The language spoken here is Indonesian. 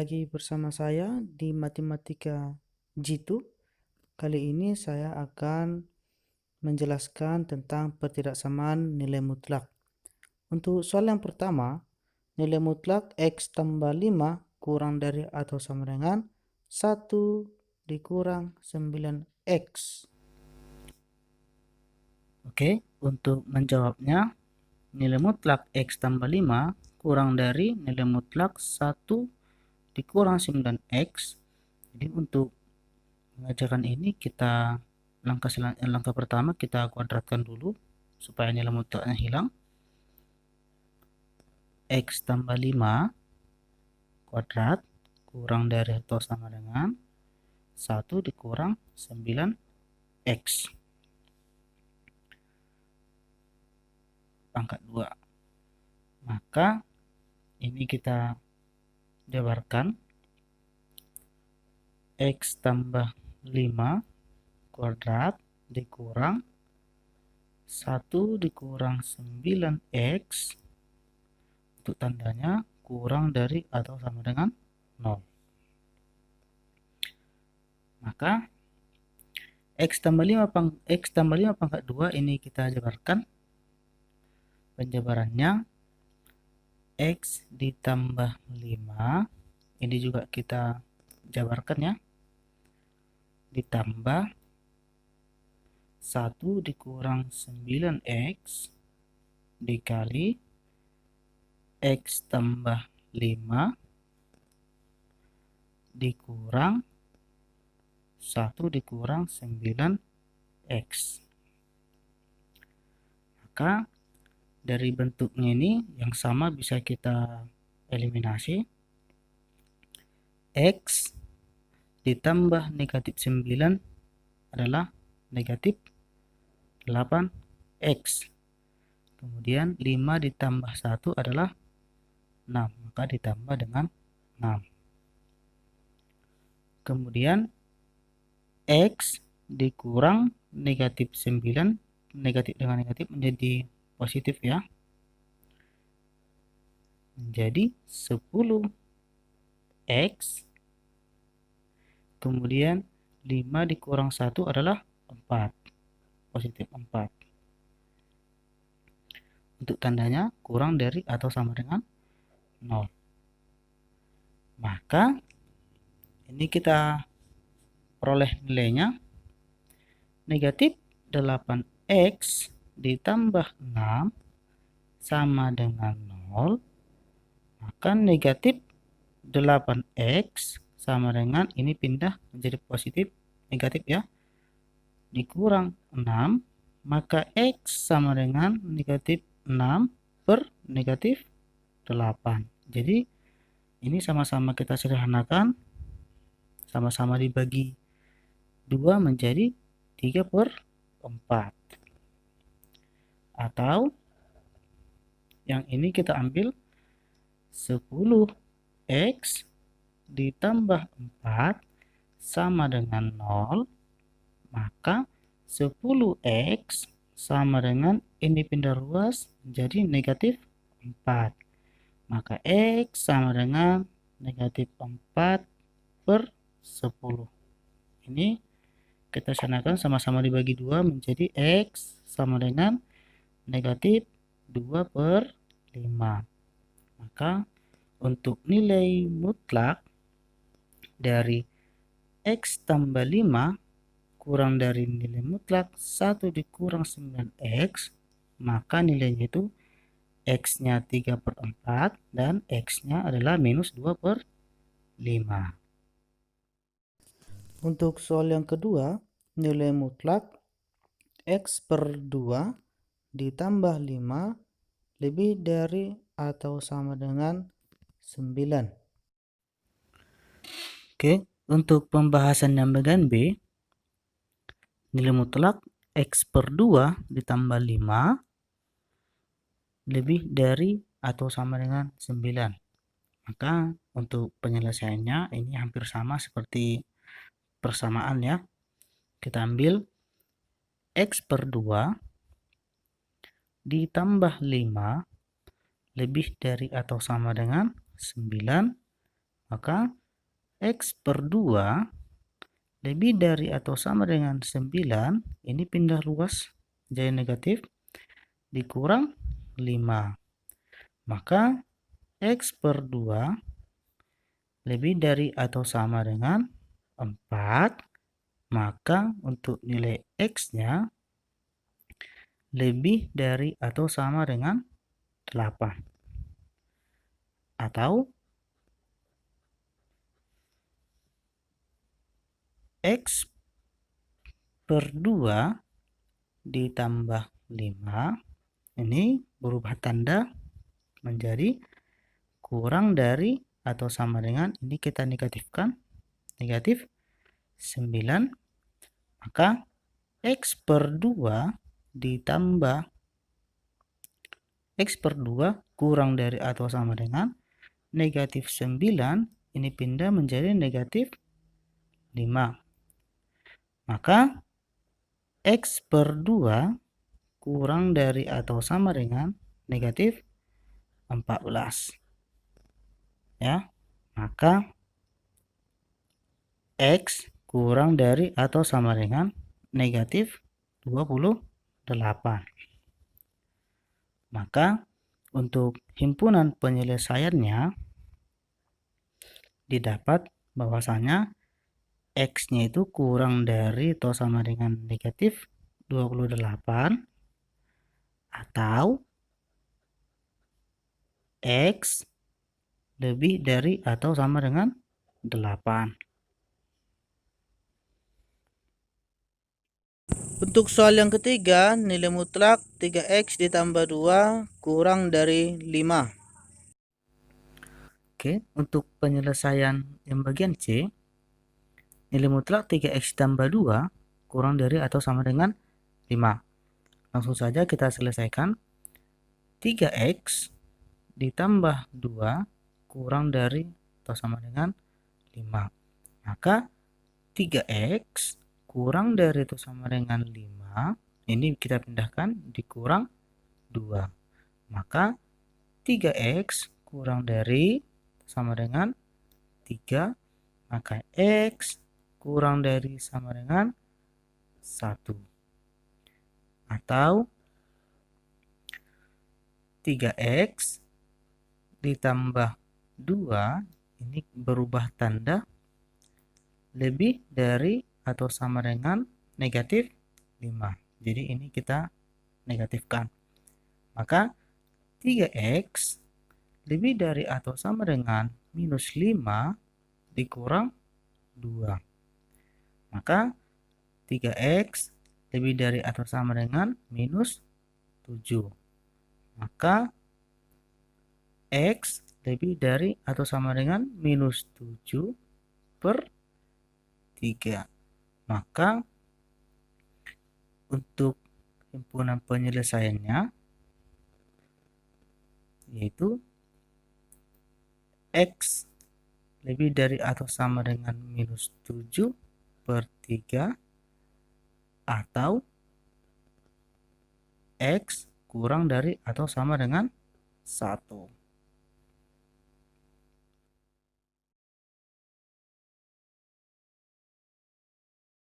lagi bersama saya di Matematika Jitu. Kali ini saya akan menjelaskan tentang pertidaksamaan nilai mutlak. Untuk soal yang pertama, nilai mutlak X tambah 5 kurang dari atau sama dengan 1 dikurang 9X. Oke, untuk menjawabnya, nilai mutlak X tambah 5 kurang dari nilai mutlak 1 dikurang 9X. Jadi untuk mengerjakan ini kita langkah pertama kita kuadratkan dulu supaya nilai mutlaknya hilang. X tambah 5 kuadrat kurang dari atau sama dengan 1 dikurang 9X pangkat 2. Maka ini kita jabarkan. X tambah 5 kuadrat dikurang 1 dikurang 9X, untuk tandanya kurang dari atau sama dengan 0. Maka X tambah 5 pangkat 2 ini kita jabarkan. Penjabarannya X ditambah 5, ini juga kita jabarkan ya, ditambah 1 dikurang 9X dikali X tambah 5 dikurang 1 dikurang 9X. Maka dari bentuknya ini yang sama bisa kita eliminasi. X ditambah negatif 9 adalah negatif 8X. Kemudian 5 ditambah 1 adalah 6, maka ditambah dengan 6. Kemudian X dikurang negatif 9, negatif dengan negatif menjadi positif ya, menjadi 10X. Kemudian 5 dikurang 1 adalah 4, positif 4. Untuk tandanya kurang dari atau sama dengan 0. Maka ini kita peroleh nilainya negatif 8X ditambah 6 sama dengan 0. Maka negatif 8X sama dengan, ini pindah menjadi positif negatif ya, dikurang 6, maka X sama dengan negatif 6 per negatif 8. Jadi ini sama-sama kita sederhanakan, sama-sama dibagi 2 menjadi 3/4. Atau yang ini kita ambil 10X ditambah 4 sama dengan 0, maka 10X sama dengan, ini pindah ruas menjadi negatif 4, maka X sama dengan negatif 4/10. Ini kita samakan, sama-sama dibagi 2 menjadi X sama dengan negatif 2/5. Maka untuk nilai mutlak dari X tambah 5 kurang dari nilai mutlak 1 dikurang 9X, maka nilainya itu X-nya 3/4 dan X-nya adalah minus 2/5. Untuk soal yang kedua, nilai mutlak X per 2 ditambah 5 lebih dari atau sama dengan 9. Oke, untuk pembahasan yang bagian B, nilai mutlak X per 2 ditambah 5 lebih dari atau sama dengan 9. Maka untuk penyelesaiannya ini hampir sama seperti persamaan ya. Kita ambil X per 2 ditambah 5 lebih dari atau sama dengan 9, maka X per 2 lebih dari atau sama dengan 9, ini pindah luas jadi negatif, dikurang 5. Maka X per 2 lebih dari atau sama dengan 4, maka untuk nilai X-nya lebih dari atau sama dengan 8. Atau X per 2 ditambah 5, ini berubah tanda menjadi kurang dari atau sama dengan, ini kita negatifkan, negatif 9. Maka X per 2 ditambah X per 2 kurang dari atau sama dengan negatif 9, ini pindah menjadi negatif 5. Maka X per 2 kurang dari atau sama dengan negatif 14. Ya, maka X kurang dari atau sama dengan negatif 28. Maka untuk himpunan penyelesaiannya didapat bahwasanya X-nya itu kurang dari atau sama dengan negatif 28 atau X lebih dari atau sama dengan 8. Untuk soal yang ketiga, nilai mutlak 3X ditambah 2 kurang dari 5. Oke, untuk penyelesaian yang bagian C, nilai mutlak 3X tambah 2 kurang dari atau sama dengan 5. Langsung saja kita selesaikan. 3X ditambah 2 kurang dari atau sama dengan 5. Maka 3X kurang dari atau sama dengan 5, ini kita pindahkan dikurang 2. Maka 3X kurang dari sama dengan 3, maka X kurang dari sama dengan 1. Atau 3X ditambah 2, ini berubah tanda lebih dari atau sama dengan negatif 5. Jadi ini kita negatifkan. Maka 3X lebih dari atau sama dengan minus 5 dikurang 2. Maka 3X lebih dari atau sama dengan minus 7. Maka X lebih dari atau sama dengan minus 7 per 3. Maka untuk himpunan penyelesaiannya yaitu X lebih dari atau sama dengan minus 7 per 3 atau X kurang dari atau sama dengan 1.